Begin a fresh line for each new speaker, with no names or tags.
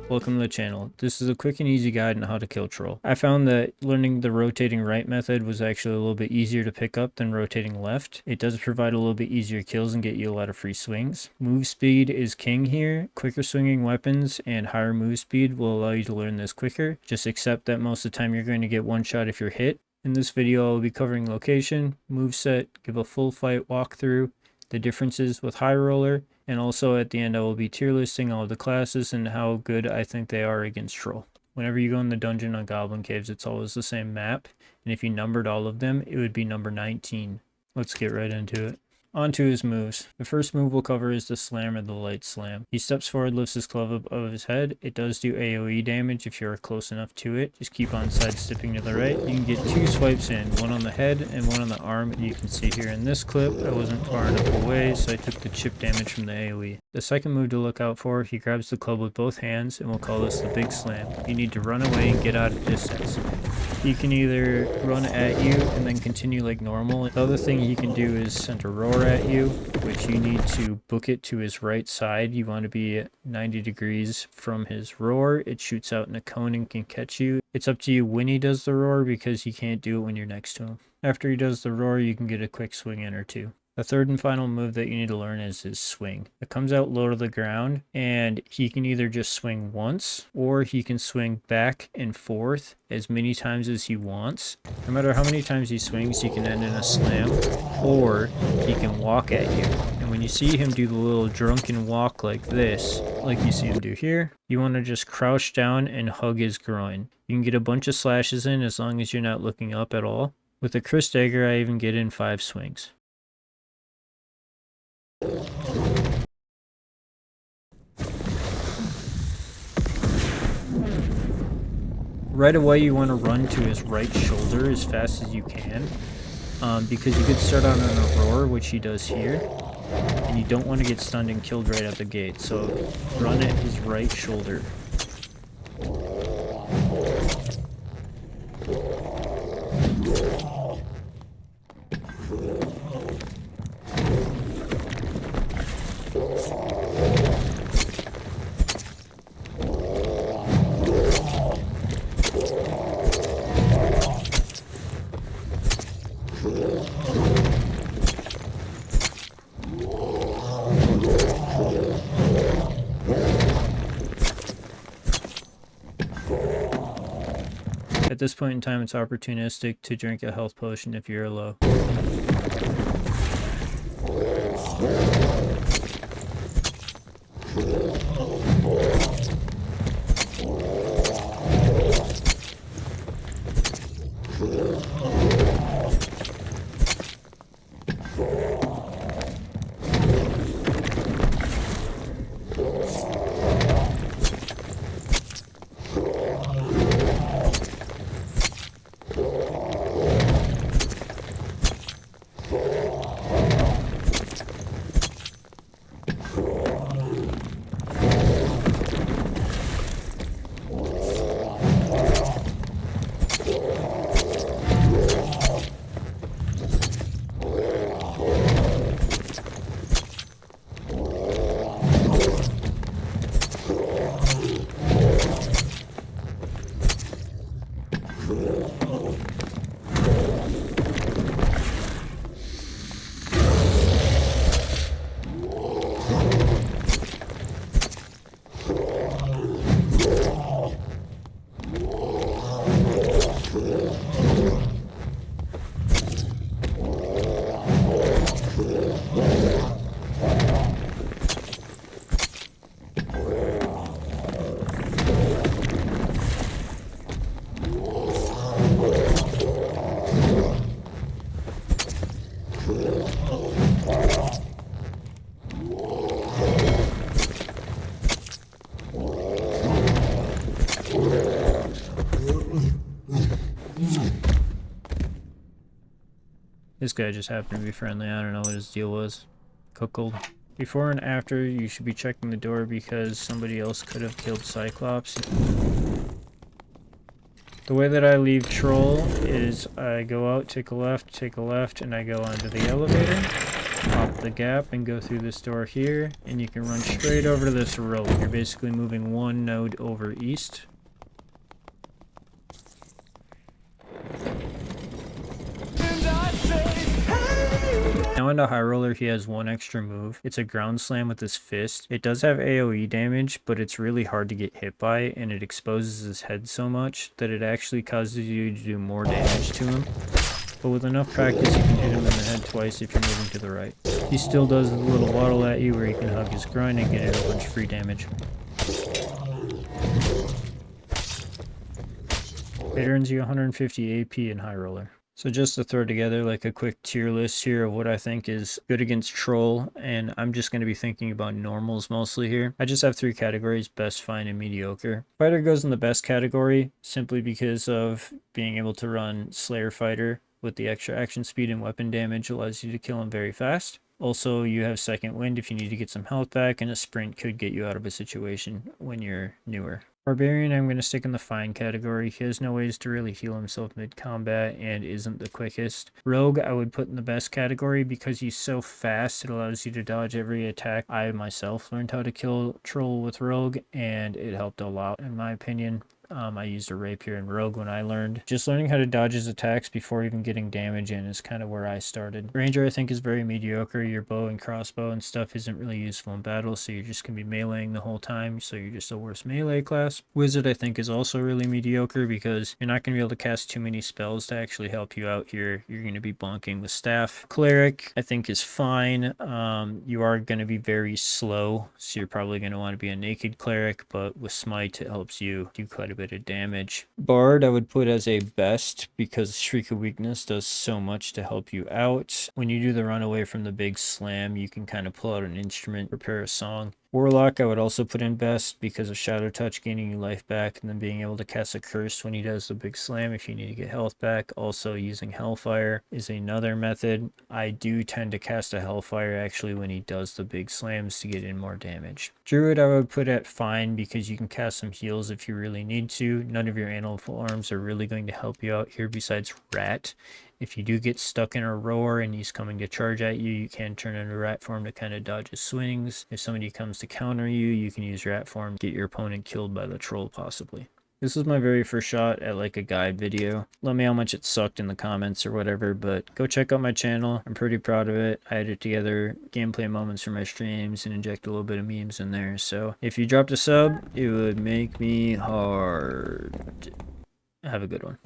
welcome to the channel. This is a quick and easy guide on how to kill troll. I found that learning the rotating right method was actually a little bit easier to pick up than rotating left. It does provide a little bit easier kills and get you a lot of free swings. Move speed is king here. Quicker swinging weapons and higher move speed will allow you to learn this quicker. Just accept that most of the time you're going to get one shot if you're hit. In this video, I'll be covering location, moveset, give a full fight walkthrough, the differences with high roller, and also at the end I will be tier listing all of the classes and how good I think they are against troll. Whenever you go in the dungeon on Goblin Caves, it's always the same map, and if you numbered all of them, it would be number 19. Let's get right into it. On to his moves. The first move we'll cover is the slam or the light slam. He steps forward, lifts his club above his head. It does do AoE damage if you're close enough to it. Just keep on sidestepping to the right. You can get two swipes in, one on the head and one on the arm. And you can see here in this clip, I wasn't far enough away, so I took the chip damage from the AoE. The second move to look out for, he grabs the club with both hands, and we'll call this the big slam. You need to run away and get out of distance. He can either run at you and then continue like normal. The other thing he can do is send a roar at you, which you need to book it to his right side. You want to be at 90 degrees from his roar. It shoots out in a cone and can catch you. It's up to you when he does the roar because you can't do it when you're next to him. After he does the roar, you can get a quick swing in or two. The third and final move that you need to learn is his swing. It comes out low to the ground, and he can either just swing once, or he can swing back and forth as many times as he wants. No matter how many times he swings, he can end in a slam, or he can walk at you. And when you see him do the little drunken walk like this, like you see him do here, you want to just crouch down and hug his groin. You can get a bunch of slashes in as long as you're not looking up at all. With a Chris dagger, I even get in 5 swings. Right away you want to run to his right shoulder as fast as you can, because you could start on a roar, which he does here, and you don't want to get stunned and killed right out the gate, so run at his right shoulder. At this point in time, it's opportunistic to drink a health potion if you're low. This guy just happened to be friendly. I don't know what his deal was. Cuckold. Before and after, you should be checking the door because somebody else could have killed Cyclops. The way that I leave Troll is I go out, take a left, and I go onto the elevator. pop the gap and go through this door here, and you can run straight over to this road. You're basically moving one node over east. Now into High Roller, he has one extra move. It's a ground slam with his fist. It does have AoE damage, but it's really hard to get hit by, and it exposes his head so much that it actually causes you to do more damage to him. But with enough practice, you can hit him in the head twice if you're moving to the right. He still does a little waddle at you where you can hug his groin and get a bunch of free damage. It earns you 150 AP in High Roller. So just to throw together like a quick tier list here of what I think is good against Troll, and I'm just going to be thinking about normals mostly here. I just have 3 categories: best, fine, and mediocre. Fighter goes in the best category simply because of being able to run Slayer Fighter with the extra action speed and weapon damage allows you to kill him very fast. Also, you have second wind if you need to get some health back, and a sprint could get you out of a situation when you're newer. Barbarian, I'm going to stick in the fine category. He has no ways to really heal himself mid-combat and isn't the quickest. Rogue, I would put in the best category because he's so fast, it allows you to dodge every attack. I myself learned how to kill Troll with Rogue, and it helped a lot in my opinion. I used a rapier in Rogue when I learned. Just learning how to dodge his attacks before even getting damage in is kind of where I started. Ranger, I think, is very mediocre. Your bow and crossbow and stuff isn't really useful in battle, so you're just going to be meleeing the whole time, so you're just a worse melee class. Wizard, I think, is also really mediocre because you're not going to be able to cast too many spells to actually help you out here. You're going to be bonking with staff. Cleric, I think, is fine. You are going to be very slow, so you're probably going to want to be a naked cleric, but with smite, it helps you do quite a bit of damage. Bard, I would put as a best because Shriek of Weakness does so much to help you out. When you do the run away from the big slam, you can kind of pull out an instrument, prepare a song. Warlock, I would also put in best because of Shadow Touch gaining you life back and then being able to cast a curse when he does the big slam if you need to get health back. Also, using Hellfire is another method. I do tend to cast a Hellfire actually when he does the big slams to get in more damage. Druid, I would put at fine because you can cast some heals if you really need to. None of your animal arms are really going to help you out here besides Rat. If you do get stuck in a roar and he's coming to charge at you, you can turn into rat form to kind of dodge his swings. If somebody comes to counter you, you can use rat form to get your opponent killed by the troll possibly. This was my very first shot at like a guide video. Let me know how much it sucked in the comments or whatever, but go check out my channel. I'm pretty proud of it. I added together gameplay moments for my streams and inject a little bit of memes in there. So if you dropped a sub, it would make me hard. Have a good one.